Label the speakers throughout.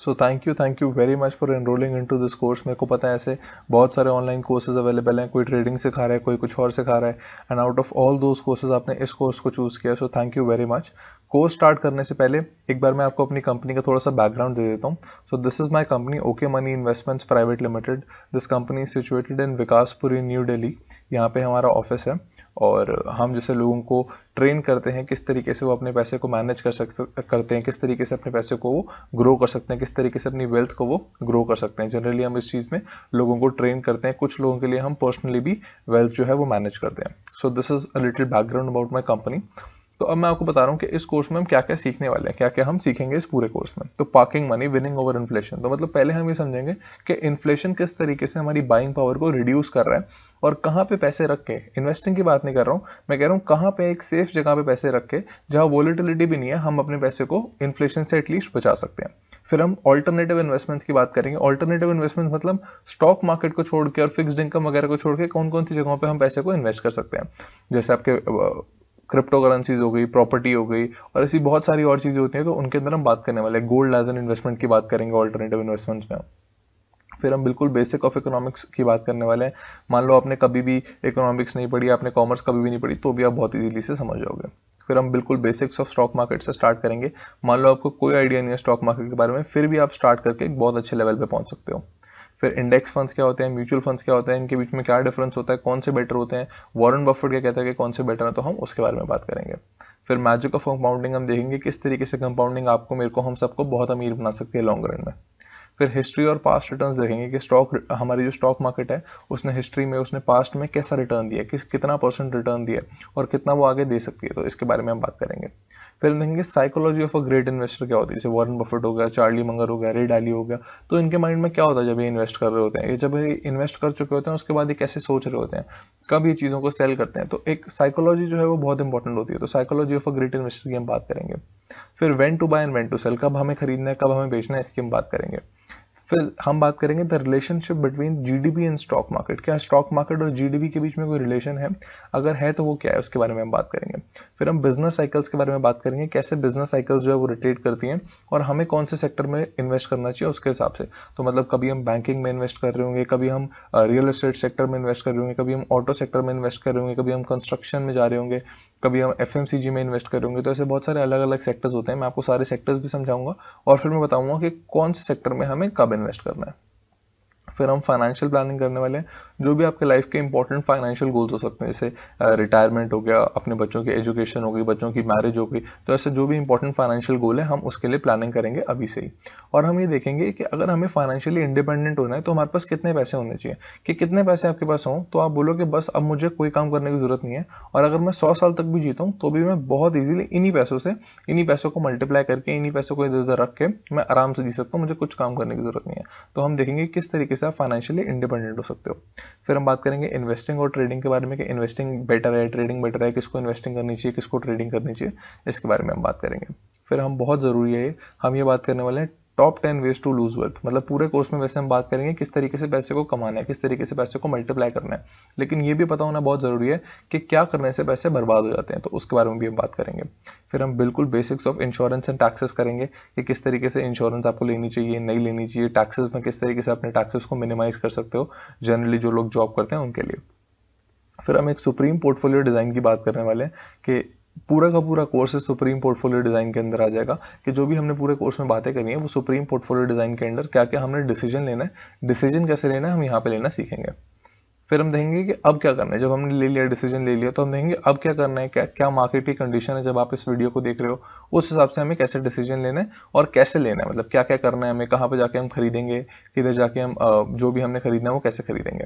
Speaker 1: So thank you very much for enrolling into this course. मेरे को पता है ऐसे बहुत सारे ऑनलाइन कोर्सेज अवेलेबल हैं, कोई ट्रेडिंग सिखा रहा है, कोई कुछ और सिखा रहा है, and out of all those courses आपने इस कोर्स को चूज़ किया, so thank you very much. Course start करने से पहले एक बार मैं आपको अपनी कंपनी का थोड़ा सा बैकग्राउंड दे देता हूँ। So this is my company okay money investments private limited. This company is situated in Vikaspuri new Delhi. यहाँ पे हमारा ऑफिस है और हम जैसे लोगों को ट्रेन करते हैं किस तरीके से वो अपने पैसे को मैनेज करते हैं, किस तरीके से अपने पैसे को वो ग्रो कर सकते हैं, किस तरीके से अपनी वेल्थ को वो ग्रो कर सकते हैं। जनरली हम इस चीज़ में लोगों को ट्रेन करते हैं, कुछ लोगों के लिए हम पर्सनली भी वेल्थ जो है वो मैनेज करते हैं। So this is a little background about my company. तो अब मैं आपको बता रहा हूँ कि इस कोर्स में हम क्या क्या सीखने वाले हैं, क्या क्या हम सीखेंगे इस पूरे कोर्स में। तो parking money winning over inflation, तो मतलब पहले हम ये समझेंगे कि इन्फ्लेशन किस तरीके से हमारी बाइंग पावर को रिड्यूस कर रहा है और कहाँ पे पैसे रख के, इन्वेस्टिंग की बात नहीं कर रहा हूँ, मैं कह रहा हूँ कहाँ पे एक सेफ जगह पे पैसे रख के जहाँ वोलेटिलिटी भी नहीं है, हम अपने पैसे को इन्फ्लेशन से एटलीस्ट बचा सकते हैं। फिर हम ऑल्टरनेटिव इन्वेस्टमेंट्स की बात करेंगे। ऑल्टरनेटिव इन्वेस्टमेंट मतलब स्टॉक मार्केट को छोड़ के और फिक्स्ड इनकम वगैरह को छोड़ के कौन कौन सी जगहों पे हम पैसे को इन्वेस्ट कर सकते हैं। जैसे आपके क्रिप्टो करेंसीज हो गई, प्रॉपर्टी हो गई, और ऐसी बहुत सारी और चीजें होती हैं, तो उनके अंदर हम बात करने वाले हैं। गोल्ड एज एन इन्वेस्टमेंट की बात करेंगे ऑल्टरनेटिव इन्वेस्टमेंट्स में। फिर हम बिल्कुल बेसिक ऑफ इकोनॉमिक्स की बात करने वाले हैं। मान लो आपने कभी भी इकोनॉमिक्स नहीं पढ़ी, आपने कॉमर्स कभी भी नहीं पढ़ी, तो भी आप बहुत इजीली से समझ जाओगे। फिर हम बिल्कुल बेसिक्स ऑफ स्टॉक मार्केट से स्टार्ट करेंगे। मान लो आपको कोई आइडिया नहीं है स्टॉक मार्केट के बारे में, फिर भी आप स्टार्ट करके एक बहुत अच्छे लेवल पे पहुंच सकते हो। फिर इंडेक्स फंड्स क्या होते हैं, म्यूचुअल फंड्स क्या होते हैं, इनके बीच में क्या डिफरेंस होता है, कौन से बेटर होते हैं, वॉरेन बफेट क्या कहता है कि कौन से बेटर है, तो हम उसके बारे में बात करेंगे। फिर मैजिक ऑफ कंपाउंडिंग हम देखेंगे, किस तरीके से कंपाउंडिंग आपको, मेरे को, हम सबको बहुत अमीर बना सकती है लॉन्ग रन में। फिर हिस्ट्री और पास्ट रिटर्न्स देखेंगे कि स्टॉक, हमारी जो स्टॉक मार्केट है उसने हिस्ट्री में, उसने पास्ट में कैसा रिटर्न दिया, कितना परसेंट रिटर्न दिया और कितना वो आगे दे सकती है, तो इसके बारे में हम बात करेंगे। फिर देखेंगे psychology of a great investor क्या होती है, जैसे वॉरेन बफेट हो गया, चार्ली मंगर हो गया, रे डाली हो गया, तो इनके माइंड में क्या होता है जब ये इन्वेस्ट कर रहे होते हैं, ये जब ये इन्वेस्ट कर चुके होते हैं उसके बाद ये कैसे सोच रहे होते हैं, कब ये चीज़ों को सेल करते हैं, तो एक साइकोलॉजी जो है वो बहुत इंपॉर्टेंट होती है। तो psychology of a great investor की हम बात करेंगे। फिर when to buy and when to sell, कब हमें खरीदना है, कब हमें बेचना है, इसकी हम बात करेंगे। फिर हम बात करेंगे the relationship between GDP and stock market, क्या स्टॉक मार्केट और जीडीपी के बीच में कोई रिलेशन है, अगर है तो वो क्या है, उसके बारे में हम बात करेंगे। फिर हम बिजनेस साइकिल्स के बारे में बात करेंगे, कैसे बिजनेस साइकिल्स जो है वो रोटेट करती हैं और हमें कौन से सेक्टर में इन्वेस्ट करना चाहिए उसके हिसाब से। तो मतलब कभी हम बैंकिंग में इन्वेस्ट कर रहे होंगे, कभी हम रियल एस्टेट सेक्टर में इन्वेस्ट कर रहे होंगे, कभी हम ऑटो सेक्टर में इन्वेस्ट कर रहे होंगे, कभी हम कंस्ट्रक्शन में जा रहे होंगे, कभी हम एफएमसीजी में इन्वेस्ट कर रहे होंगे। तो ऐसे बहुत सारे अलग अलग सेक्टर्स होते हैं, मैं आपको सारे सेक्टर्स भी समझाऊंगा और फिर मैं बताऊंगा कि कौन से सेक्टर में हमें कब इन्वेस्ट करना है। फिर हम फाइनेंशियल प्लानिंग करने वाले हैं, जो भी आपके लाइफ के इंपॉर्टेंट फाइनेंशियल गोल्स हो सकते हैं, जैसे रिटायरमेंट हो गया, अपने बच्चों की एजुकेशन हो गई, बच्चों की मैरिज हो गई, तो ऐसे जो भी इंपॉर्टेंट फाइनेंशियल गोल है हम उसके लिए प्लानिंग करेंगे अभी से ही। और हम ये देखेंगे कि अगर हमें फाइनेंशियली इंडिपेंडेंट होना है तो हमारे पास कितने पैसे होने चाहिए, कि कितने पैसे आपके पास हों तो आप बोलो कि बस अब मुझे कोई काम करने की जरूरत नहीं है, और अगर मैं 100 साल तक भी जीता हूँ तो भी मैं बहुत ईजिली इन्हीं पैसों से, इन्हीं पैसों को मल्टीप्लाई करके, इन्हीं पैसों को इधर उधर रख के मैं आराम से जी सकता हूँ, मुझे कुछ काम करने की जरूरत नहीं है। तो हम देखेंगे किस तरीके से आप फाइनेंशियली इंडिपेंडेंट हो सकते हो। फिर हम बात करेंगे इन्वेस्टिंग और ट्रेडिंग के बारे में, कि इन्वेस्टिंग बेटर है, ट्रेडिंग बेटर है, किसको इन्वेस्टिंग करनी चाहिए, किसको ट्रेडिंग करनी चाहिए, इसके बारे में हम बात करेंगे। फिर हम, बहुत जरूरी है, हम ये बात करने वाले हैं top 10 ways to lose wealth, मतलब पूरे कोर्स में वैसे हम बात करेंगे किस तरीके से पैसे को कमाना है, किस तरीके से पैसे को मल्टीप्लाई करना है, लेकिन ये भी पता होना बहुत जरूरी है कि क्या करने से पैसे बर्बाद हो जाते हैं, तो उसके बारे में भी हम बात करेंगे। फिर हम बिल्कुल basics of insurance and taxes करेंगे, कि किस तरीके से इंश्योरेंस आपको लेनी चाहिए, नहीं लेनी चाहिए, टैक्सेस में किस तरीके से अपने टैक्सेस को मिनिमाइज कर सकते हो, जनरली जो लोग जॉब करते हैं उनके लिए। फिर हम एक सुप्रीम पोर्टफोलियो डिजाइन की बात करने वाले हैं, कि पूरा का पूरा कोर्स सुप्रीम पोर्टफोलियो डिजाइन के अंदर आ जाएगा, कि जो भी हमने पूरे कोर्स में बातें करी हैं वो सुप्रीम पोर्टफोलियो डिजाइन के अंदर क्या क्या हमने डिसीजन लेना है, डिसीजन कैसे लेना है हम यहाँ पे लेना सीखेंगे। फिर हम देखेंगे कि अब क्या करना है, जब हमने ले लिया, डिसीजन ले लिया, तो हम देखेंगे अब क्या करना है, क्या क्या मार्केट की कंडीशन है जब आप इस वीडियो को देख रहे हो, उस हिसाब से हमें कैसे डिसीजन लेना है और कैसे लेना है, मतलब क्या क्या करना है हमें, कहाँ पे जाके हम खरीदेंगे, किधर जाके हम जो भी हमने खरीदना है वो कैसे खरीदेंगे।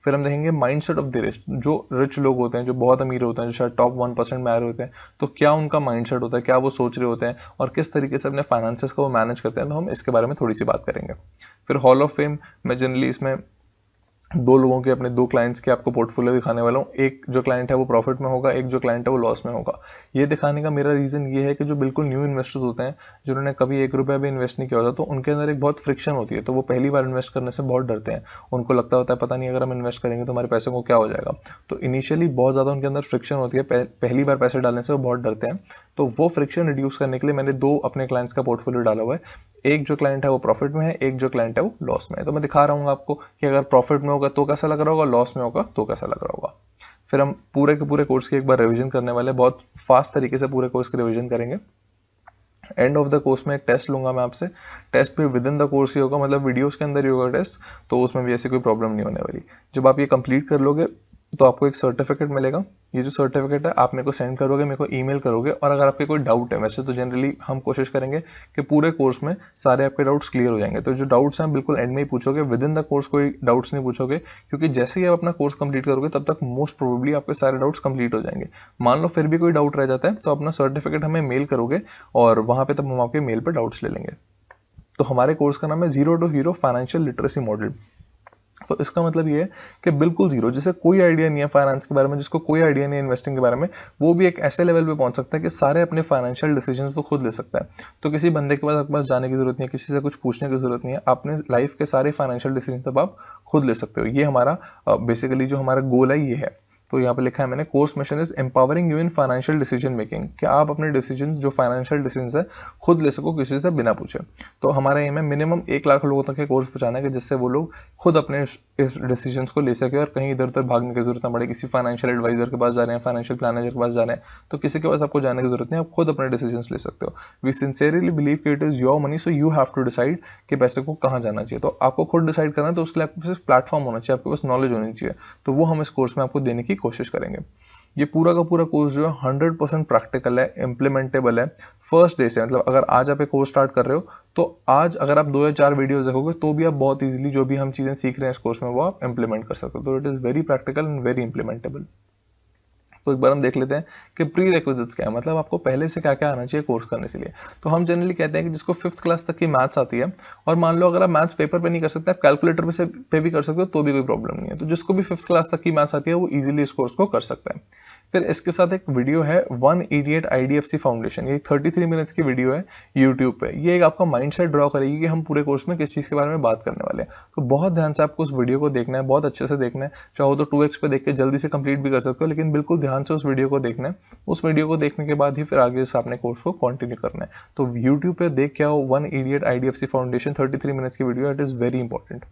Speaker 1: फिर हम देखेंगे माइंडसेट ऑफ द रिच, जो रिच लोग होते हैं, जो बहुत अमीर होते हैं, जो शायद टॉप 1% में आ रहे होते हैं, तो क्या उनका माइंडसेट होता है, क्या वो सोच रहे होते हैं और किस तरीके से अपने फाइनेंसेस को वो मैनेज करते हैं, तो हम इसके बारे में थोड़ी सी बात करेंगे। फिर हॉल ऑफ फेम, मैं जनरली इसमें दो लोगों के, अपने दो क्लाइंट्स के आपको पोर्टफोलियो दिखाने वाला हूँ। एक जो क्लाइंट है वो प्रॉफिट में होगा, एक जो क्लाइंट है वो लॉस में होगा। ये दिखाने का मेरा रीजन ये है कि जो बिल्कुल न्यू इन्वेस्टर्स होते हैं, जिन्होंने कभी 1 रुपया भी इन्वेस्ट नहीं किया होता, तो उनके अंदर एक बहुत फ्रिक्शन होती है, तो वो पहली बार इन्वेस्ट करने से बहुत डरते हैं। उनको लगता होता है पता नहीं अगर हम इन्वेस्ट करेंगे तो हमारे पैसे को क्या हो जाएगा, तो इनिशियली बहुत ज्यादा उनके अंदर फ्रिक्शन होती है, पहली बार पैसे डालने से वो बहुत डरते हैं। तो वो फ्रिक्शन रिड्यूस करने के लिए मैंने 2 अपने क्लाइंट्स का पोर्टफोलियो डाला हुआ है। एक जो क्लाइंट है वो प्रॉफिट में है, एक जो क्लाइंट है वो लॉस में है। तो मैं दिखा रहा हूँ आपको कि अगर प्रॉफिट में होगा तो कैसा लग रहा होगा, लॉस में होगा तो कैसा लग रहा होगा। फिर हम पूरे के पूरे कोर्स की एक बार रिवीजन करने वाले हैं, बहुत फास्ट तरीके से पूरे कोर्स की रिवीजन करेंगे। एंड ऑफ द कोर्स में एक टेस्ट लूंगा मैं आपसे, टेस्ट भी विद इन द कोर्स ही होगा, मतलब वीडियोस के अंदर ही होगा टेस्ट, तो उसमें भी ऐसी कोई प्रॉब्लम नहीं होने वाली। जब आप ये कंप्लीट कर लोगे तो आपको एक सर्टिफिकेट मिलेगा। ये जो सर्टिफिकेट है आप मेरे को सेंड करोगे, मेरे को ईमेल करोगे, और अगर आपके कोई डाउट है, वैसे तो जनरली हम कोशिश करेंगे कि पूरे कोर्स में सारे आपके डाउट्स क्लियर हो जाएंगे, तो जो डाउट्स हैं बिल्कुल एंड में ही पूछोगे, विद इन द कोर्स कोई डाउट्स नहीं पूछोगे, क्योंकि जैसे ही आप अपना कोर्स कंप्लीट करोगे तब तक मोस्ट प्रोबेबली आपके सारे डाउट्स कंप्लीट हो जाएंगे। मान लो फिर भी कोई डाउट रह जाता है तो अपना सर्टिफिकेट हमें मेल करोगे और वहां पे तब हम आपके मेल पर डाउट्स ले लेंगे। तो हमारे कोर्स का नाम है zero to hero financial literacy model. तो इसका मतलब ये है कि बिल्कुल जीरो, जिसे कोई आइडिया नहीं है फाइनेंस के बारे में, जिसको कोई आइडिया नहीं है इन्वेस्टिंग के बारे में, वो भी एक ऐसे लेवल पे पहुंच सकता है कि सारे अपने फाइनेंशियल डिसीजंस को खुद ले सकता है। तो किसी बंदे के पास आपके पास जाने की जरूरत नहीं है, किसी से कुछ पूछने की जरूरत नहीं है, अपने लाइफ के सारे फाइनेंशियल डिसीजन अब आप खुद ले सकते हो। ये हमारा बेसिकली जो हमारा गोल है ये है। तो यहाँ पे लिखा है मैंने, course mission is empowering you in financial decision making, कि आप अपने डिसीजन जो फाइनेंशियल डिसीजन है खुद ले सको किसी से बिना पूछे। तो हमारा एम है मिनिमम 1 लाख लोगों तक के कोर्स पहुंचाना है, जिससे वो लोग खुद अपने इस डिसीजन को ले सके और कहीं इधर उधर भागने की जरूरत ना पड़े। किसी फाइनेंशियल एडवाइजर के पास जा रहे हैं, फाइनेंशियल प्लानर के पास जा रहे हैं, तो किसी के पास आपको जाने की जरूरत नहीं, आप खुद अपने डिसीजन ले सकते हो। वी सिंसियरली बिलीव कि it is your money, so you have to decide कि पैसे को कहाँ जाना चाहिए। तो आपको खुद डिसाइड करना है, तो उसके लिए आपके पास प्लेटफॉर्म होना चाहिए, आपके पास नॉलेज होनी चाहिए। तो वो हम इस कोर्स में आपको देने की कोशिश करेंगे। ये पूरा का पूरा कोर्स जो है 100% प्रैक्टिकल है, इम्प्लीमेंटेबल है फर्स्ट डे से। मतलब अगर आज आप एक कोर्स स्टार्ट कर रहे हो तो आज अगर आप 2 या 4 वीडियोस देखोगे तो भी आप बहुत इजीली जो भी हम चीजें सीख रहे हैं इस कोर्स में वो आप इम्प्लीमेंट कर सकते हो। तो it is very practical and very implementable. तो एक बार हम देख लेते हैं कि प्री रिक्विजिट्स क्या है, मतलब आपको पहले से क्या क्या आना चाहिए कोर्स करने के लिए। तो हम जनरली कहते हैं कि जिसको 5th क्लास तक की मैथ्स आती है, और मान लो अगर आप मैथ्स पेपर पे नहीं कर सकते, आप कैलकुलेटर पे भी कर सकते हो, तो भी कोई प्रॉब्लम नहीं है। तो जिसको भी 5th क्लास तक की मैथ्स आती है वो इजीली इस कोर्स को कर सकता है। फिर इसके साथ एक वीडियो है 1 इडियट IDFC फाउंडेशन, ये 33 मिनट्स की वीडियो है यूट्यूब पे। ये एक आपका माइंडसेट ड्रॉ करेगी कि हम पूरे कोर्स में किस चीज के बारे में बात करने वाले हैं। तो बहुत ध्यान से आपको उस वीडियो को देखना है, बहुत अच्छे से देखना है। चाहो तो 2x पे देख के जल्दी से कंप्लीट भी कर सकते हो, लेकिन बिल्कुल ध्यान से उस वीडियो को देखना है। उस वीडियो को देखने के बाद ही फिर आगे से आपने कोर्स को कंटिन्यू करना है। तो यूट्यूब पे देख के आओ 1 इडियट IDFC फाउंडेशन 33 मिनट्स की video, it is very important.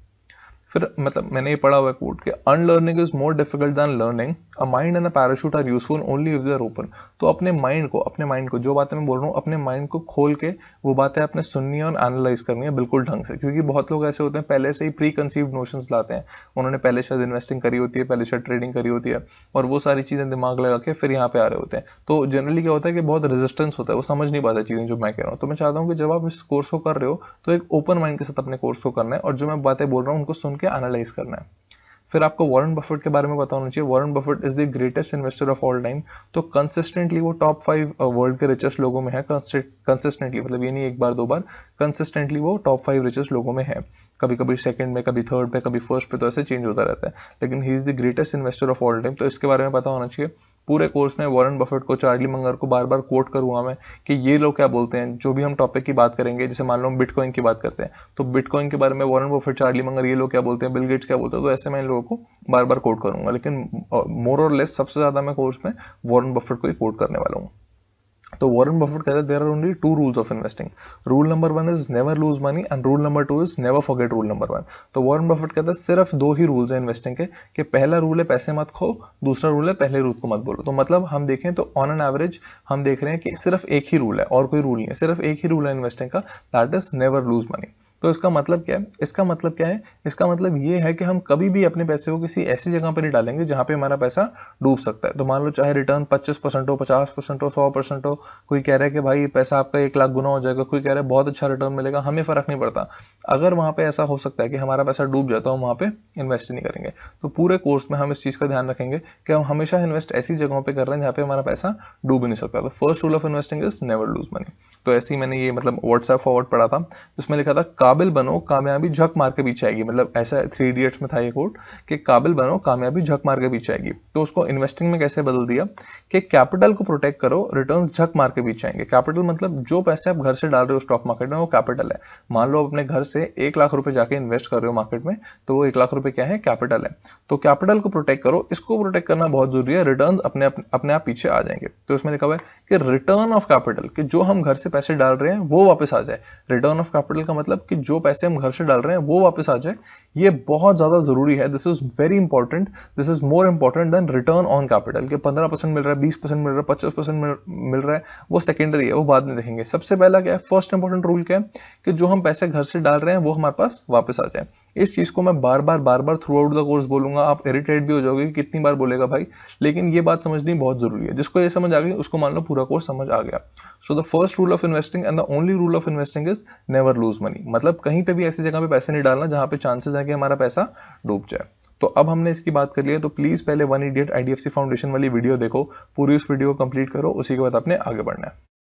Speaker 1: फिर मतलब मैंने ये पढ़ा हुआ है कोट कि unlearning is more difficult than learning, a mind and a parachute are useful only if they are open. तो अपने माइंड को जो बातें मैं बोल रहा हूँ, अपने माइंड को खोल के वो बातें आपने सुननी है और एनालाइज करनी है बिल्कुल ढंग से। क्योंकि बहुत लोग ऐसे होते हैं पहले से ही प्री कंसीव्ड नोशंस लाते हैं, उन्होंने पहले शायद इन्वेस्टिंग करी होती है, पहले शायद ट्रेडिंग करी होती है, और वो सारी चीजें दिमाग लगा के फिर यहाँ पे आ रहे होते हैं। तो जनरली क्या होता है कि बहुत रेजिस्टेंस होता है, वो समझ नहीं पाता चीजें जो मैं कह रहा हूँ। तो मैं चाहता हूँ कि जब आप इस कोर्स को कर रहे हो तो एक ओपन माइंड के साथ अपने कोर्स को करना है, और जो मैं बातें बोल रहा हूँ उनको सुन के एनालाइज करना है। फिर आपको वॉरेन बफेट के बारे में पता होना चाहिए। Warren Buffett is the greatest investor of all time. तो कंसिस्टेंटली वो टॉप 5 वर्ल्ड के रिचेस्ट लोगों में है। कंसिस्टेंटली मतलब ये नहीं एक बार 2 बार, कंसिस्टेंटली वो टॉप 5 रिचेस्ट लोगों में है। कभी कभी सेकंड में, कभी थर्ड पे, कभी फर्स्ट पे, तो ऐसे चेंज होता रहता है, लेकिन he is the greatest investor of all time. तो इसके बारे में पता होना चाहिए। पूरे कोर्स में वॉरेन बफेट को, चार्ली मंगर को बार बार कोट करूंगा मैं कि ये लोग क्या बोलते हैं। जो भी हम टॉपिक की बात करेंगे, जैसे मान लो हम बिटकॉइन की बात करते हैं, तो बिटकॉइन के बारे में वॉरेन बफेट, चार्ली मंगर, ये लोग क्या बोलते हैं, बिल गेट्स क्या बोलते हैं, तो ऐसे मैं इन लोगों को बार बार कोट करूंगा। लेकिन मोर और लेस सबसे ज्यादा मैं कोर्स में वॉरेन बफेट को ही कोट करने वाला हूँ। तो वॉरेन बफेट कहता है there are only 2 rules of investing. Rule number 1 is never lose money and rule number 2 is never forget rule number 1। तो वॉरेन बफेट कहता है सिर्फ 2 ही रूल्स हैं इन्वेस्टिंग के, कि पहला रूल है पैसे मत खो, दूसरा रूल है पहले रूल को मत बोलो। तो मतलब हम देखें तो ऑन एन एवरेज हम देख रहे हैं कि सिर्फ एक ही रूल है और कोई रूल नहीं है, सिर्फ एक ही रूल है इन्वेस्टिंग का, that is never lose money. तो इसका मतलब क्या है? इसका मतलब क्या है? इसका मतलब ये है कि हम कभी भी अपने पैसे को किसी ऐसी जगह पर नहीं डालेंगे जहां पे हमारा पैसा डूब सकता है। तो मान लो चाहे रिटर्न 25% हो, 50% हो, 100% हो, कोई कह रहा है कि भाई पैसा आपका 1 लाख गुना हो जाएगा, कोई कह रहा है बहुत अच्छा रिटर्न मिलेगा, हमें फर्क नहीं पड़ता। अगर वहां पे ऐसा हो सकता है कि हमारा पैसा डूब जाए तो हम वहां पे इन्वेस्ट नहीं करेंगे। तो पूरे कोर्स में हम इस चीज का ध्यान रखेंगे कि हम हमेशा इन्वेस्ट ऐसी जगहों पे कर रहे हैं जहां पे हमारा पैसा डूब नहीं सकता। तो first rule of investing is never lose money. तो ऐसे ही मैंने ये मतलब व्हाट्सएप फॉरवर्ड पढ़ा था, जिसमें लिखा था काबिल बनो कामयाबी झक मार के पीछे आएगी। मतलब ऐसा 3 इडियट्स में था ये कोट कि काबिल बनो कामयाबी झक मार के पीछे आएगी। तो उसको इन्वेस्टिंग में कैसे बदल दिया कि कैपिटल को प्रोटेक्ट करो, रिटर्न्स झक मार के पीछे आएंगे। कैपिटल मतलब जो पैसे आप घर से डाल रहे हो स्टॉक मार्केट में वो कैपिटल है। मान लो अपने घर से 1 लाख रुपए जाके इन्वेस्ट कर रहे हो मार्केट में, तो वो 1 लाख रुपए क्या है, कैपिटल है। तो कैपिटल को प्रोटेक्ट करो, इसको प्रोटेक्ट करना बहुत जरूरी है, रिटर्न्स अपने आप पीछे आ जाएंगे। तो इसमें लिखा हुआ है कि रिटर्न ऑफ कैपिटल, कि जो हम घर से पैसे डाल रहे हैं वो वापस आ जाए। रिटर्न ऑफ कैपिटल का मतलब कि जो पैसे हम घर से डाल रहे हैं वो वापस आ जाए। ये बहुत ज्यादा जरूरी है, this is very important, this is more important than return on capital. कि 15% मिल रहा है, 20% मिल रहा है, 50% मिल रहा है, वो सेकेंडरी है, वो बाद में देखेंगे। सबसे पहला क्या है, फर्स्ट इंपॉर्टेंट रूल क्या है कि जो हम पैसे घर से डाल रहे हैं वो हमारे पास वापस आ जाए। इस चीज को मैं बार बार थ्रू आउट द कोर्स बोलूंगा, आप इरिटेट भी हो जाओगे कि कितनी बार बोलेगा भाई, लेकिन ये बात समझनी बहुत जरूरी है। जिसको ये समझ आ गई उसको मान लो पूरा कोर्स समझ आ गया। So the first rule of investing and the only rule of investing is never lose money. मतलब कहीं पे भी ऐसी जगह पे पैसे नहीं डालना जहां पे चांसेस है कि हमारा पैसा डूब जाए। तो अब हमने इसकी बात कर ली है, तो प्लीज पहले वन इडियट IDFC फाउंडेशन वाली वीडियो देखो, पूरी उस वीडियो को कंप्लीट करो, उसी के बाद आपने आगे बढ़ना है।